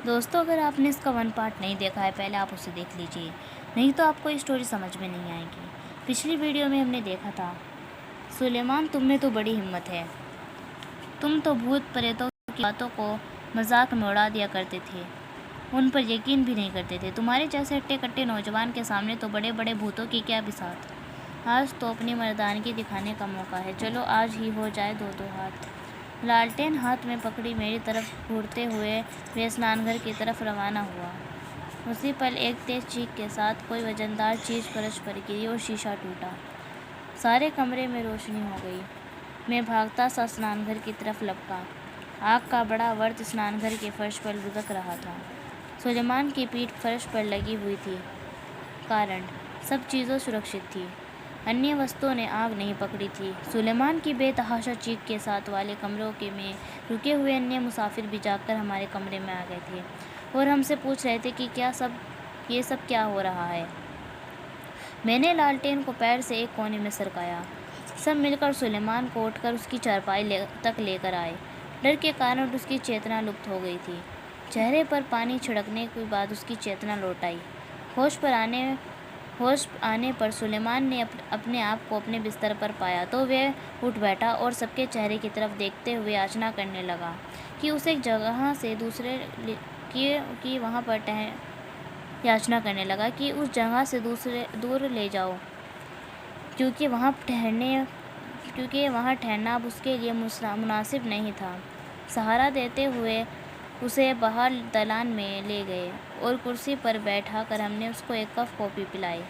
दोस्तों, अगर आपने इसका वन पार्ट नहीं देखा है पहले आप उसे देख लीजिए, नहीं तो आपको ये स्टोरी समझ में नहीं आएगी। पिछली वीडियो में हमने देखा था, सुलेमान तुम में तो बड़ी हिम्मत है। तुम तो भूत प्रेतों की बातों को मजाक में उड़ा दिया करते थे, उन पर यकीन भी नहीं करते थे। तुम्हारे जैसे हट्टे कट्टे नौजवान के सामने तो बड़े बड़े भूतों की क्या बिसात। आज तो अपनी मर्दानगी दिखाने का मौका है। चलो आज ही हो जाए दो दो हाथ। लालटेन हाथ में पकड़ी मेरी तरफ घूरते हुए वे स्नानघर की तरफ रवाना हुआ। उसी पल एक तेज चीख के साथ कोई वजनदार चीज फर्श पर गिरी और शीशा टूटा। सारे कमरे में रोशनी हो गई। मैं भागता सा स्नानघर की तरफ लपका। आग का बड़ा वर्त स्नानघर के फर्श पर लुढ़क रहा था। सुलेमान की पीठ फर्श पर लगी हुई थी, कारण सब चीज़ों सुरक्षित थी। अन्य वस्तुओं ने आग नहीं पकड़ी थी। सुलेमान की बेतहाशा चीख के साथ वाले कमरों के में रुके हुए अन्य मुसाफिर भी जागकर हमारे कमरे में आ गए थे और हमसे पूछ रहे थे कि ये सब क्या हो रहा है। मैंने लालटेन को पैर से एक कोने में सरकाया। सब मिलकर सुलेमान को उठकर उसकी चारपाई तक लेकर आए। डर के कारण उसकी चेतना लुप्त हो गई थी। चेहरे पर पानी छिड़कने के बाद उसकी चेतना लौट आई। होश आने पर सुलेमान ने अपने आप को अपने बिस्तर पर पाया तो वह उठ बैठा और सबके चेहरे की तरफ देखते हुए याचना करने लगा कि उसे एक जगह से दूसरे कि वहाँ पर याचना करने लगा कि उस जगह से दूर ले जाओ, क्योंकि वहाँ ठहरना अब उसके लिए मुनासिब नहीं था। सहारा देते हुए उसे बाहर दलान में ले गए और कुर्सी पर बैठा कर हमने उसको एक कप कॉफ़ी पिलाई।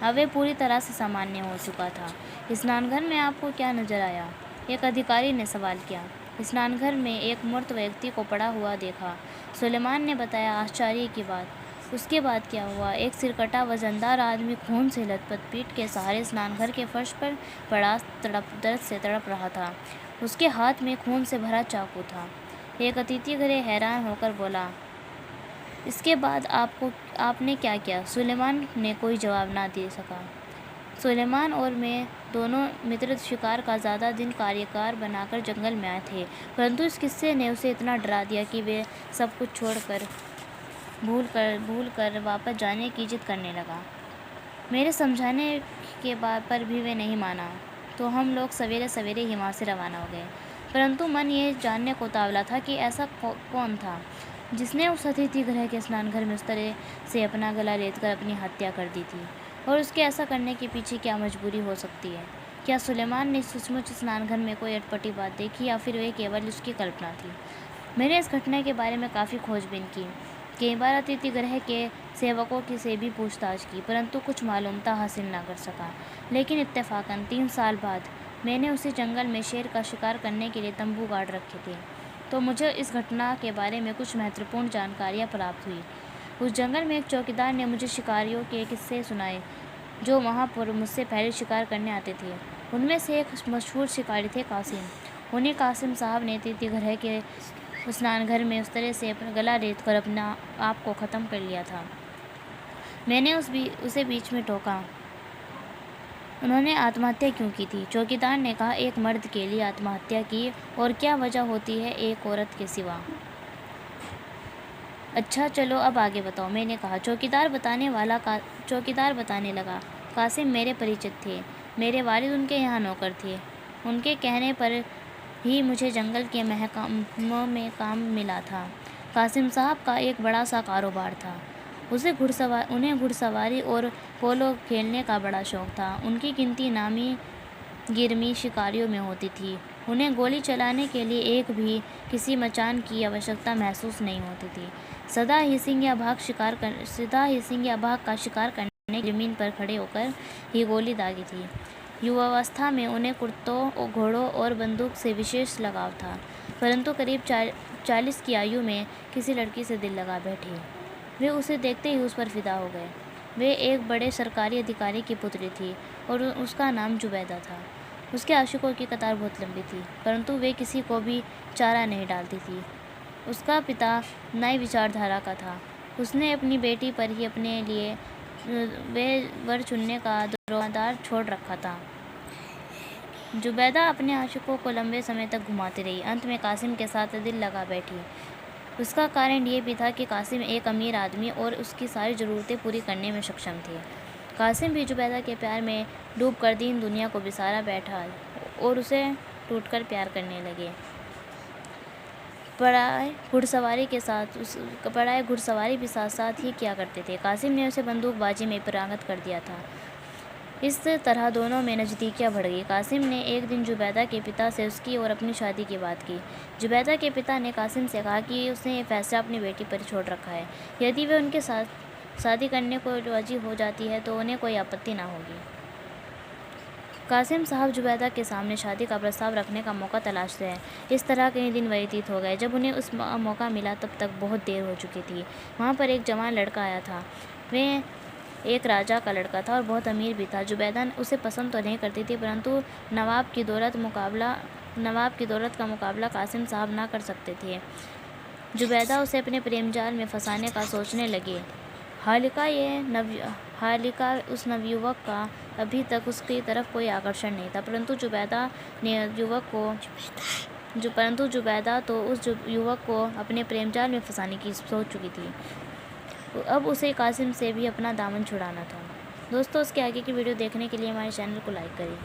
अब वह पूरी तरह से सामान्य हो चुका था। स्नानघर में आपको क्या नज़र आया? एक अधिकारी ने सवाल किया। स्नानघर में एक मूर्त व्यक्ति को पड़ा हुआ देखा, सुलेमान ने बताया आश्चर्य की बात। उसके बाद क्या हुआ? एक सिरकटा वजनदार आदमी खून से लथपथ पीठ के सहारे स्नानघर के फर्श पर पड़ा दर्द से तड़प रहा था। उसके हाथ में खून से भरा चाकू था। एक अतिथि घरे हैरान होकर बोला, इसके बाद आपने क्या किया? सुलेमान ने कोई जवाब ना दे सका। सुलेमान और मैं दोनों मित्र शिकार का ज़्यादा दिन कार्यकार बनाकर जंगल में आए थे, परंतु इस किस्से ने उसे इतना डरा दिया कि वे सब कुछ छोड़कर भूल कर वापस जाने की जिद करने लगा। मेरे समझाने के बाद पर भी वे नहीं माना, तो हम लोग सवेरे सवेरे ही वहाँ से रवाना हो गए। परंतु मन ये जानने को तावला था कि ऐसा कौन था जिसने उस अतिथि गृह के स्नानघर में उस तरह से अपना गला रेतकर अपनी हत्या कर दी थी, और उसके ऐसा करने के पीछे क्या मजबूरी हो सकती है। क्या सुलेमान ने सचमुच स्नानघर में कोई अटपटी बात देखी या फिर वे केवल उसकी कल्पना थी? मैंने इस घटना के बारे में काफ़ी खोजबीन की। कई बार अतिथि गृह के सेवकों की से भी पूछताछ की, परंतु कुछ मालूमता हासिल ना कर सका। लेकिन इत्तेफाकन 3 साल बाद मैंने उसी जंगल में शेर का शिकार करने के लिए तंबू गाड़ रखे थे, तो मुझे इस घटना के बारे में कुछ महत्वपूर्ण जानकारियाँ प्राप्त हुई। उस जंगल में एक चौकीदार ने मुझे शिकारियों के किस्से सुनाए जो वहाँ पर मुझसे पहले शिकार करने आते थे। उनमें से एक मशहूर शिकारी थे कासिम। उन्हें कासिम साहब ने अतिथि गृह के स्नानघर में उस तरह से अपना गला रेत कर अपना आप को ख़त्म कर लिया था। मैंने उसे बीच में टोका, उन्होंने आत्महत्या क्यों की थी? चौकीदार ने कहा, एक मर्द के लिए आत्महत्या की और क्या वजह होती है एक औरत के सिवा। अच्छा चलो अब आगे बताओ, मैंने कहा। चौकीदार बताने लगा, कासिम मेरे परिचित थे। मेरे वालिद उनके यहाँ नौकर थे। उनके कहने पर ही मुझे जंगल के महकमों में काम मिला था। कासिम साहब का एक बड़ा सा कारोबार था। उन्हें घुड़सवारी और पोलो खेलने का बड़ा शौक़ था। उनकी गिनती नामी गिरमी शिकारियों में होती थी। उन्हें गोली चलाने के लिए एक भी किसी मचान की आवश्यकता महसूस नहीं होती थी। सदा ही सिंह या बाघ का शिकार करने ज़मीन पर खड़े होकर ही गोली दागी थी। युवावस्था में उन्हें कुत्तों, घोड़ों और बंदूक से विशेष लगाव था, परंतु करीब 40 की आयु में किसी लड़की से दिल लगा बैठे। वे उसे देखते ही उस पर फिदा हो गए। वे एक बड़े सरकारी अधिकारी की पुत्री थी और उसका नाम जुबैदा था। उसके आशिकों की कतार बहुत लंबी थी, परंतु वे किसी को भी चारा नहीं डालती थी। उसका पिता नई विचारधारा का था। उसने अपनी बेटी पर ही अपने लिए वे वर चुनने का दारोमदार छोड़ रखा था। जुबैदा अपने आशिकों को लंबे समय तक घुमाती रही। अंत में कासिम के साथ दिल लगा बैठी। उसका कारण ये भी था कि कासिम एक अमीर आदमी और उसकी सारी ज़रूरतें पूरी करने में सक्षम थे। कासिम भी जुबैदा के प्यार में डूबकर दीन दुनिया को बिसारा बैठा और उसे टूटकर प्यार करने लगे। पढ़ाई घुड़सवारी भी साथ साथ ही किया करते थे। कासिम ने उसे बंदूकबाजी में पारंगत कर दिया था। इस तरह दोनों में नज़दीकियाँ बढ़ गई। कासिम ने एक दिन जुबैदा के पिता से उसकी और अपनी शादी की बात की। जुबैदा के पिता ने कासिम से कहा कि उसने ये फैसला अपनी बेटी पर छोड़ रखा है। यदि वे उनके साथ शादी करने को राजी हो जाती है तो उन्हें कोई आपत्ति ना होगी। कासिम साहब जुबैदा के सामने शादी का प्रस्ताव रखने का मौका तलाशते हैं। इस तरह कई दिन व्यतीत हो गए। जब उन्हें उस मौका मिला तब तक बहुत देर हो चुकी थी। वहाँ पर एक जवान लड़का आया था। वह एक राजा का लड़का था और बहुत अमीर भी था। जुबैदा उसे पसंद तो नहीं करती थी, परंतु नवाब की दौलत का मुकाबला कासिम साहब ना कर सकते थे। जुबैदा उसे अपने प्रेम जाल में फंसाने का सोचने लगी। हालिका उस नवयुवक का अभी तक उसकी तरफ कोई आकर्षण नहीं था, परंतु जुबैदा तो उस युवक को अपने प्रेम जाल में फंसाने की सोच चुकी थी। अब उसे कासिम से भी अपना दामन छुड़ाना था। दोस्तों, इसके आगे की वीडियो देखने के लिए हमारे चैनल को लाइक करें।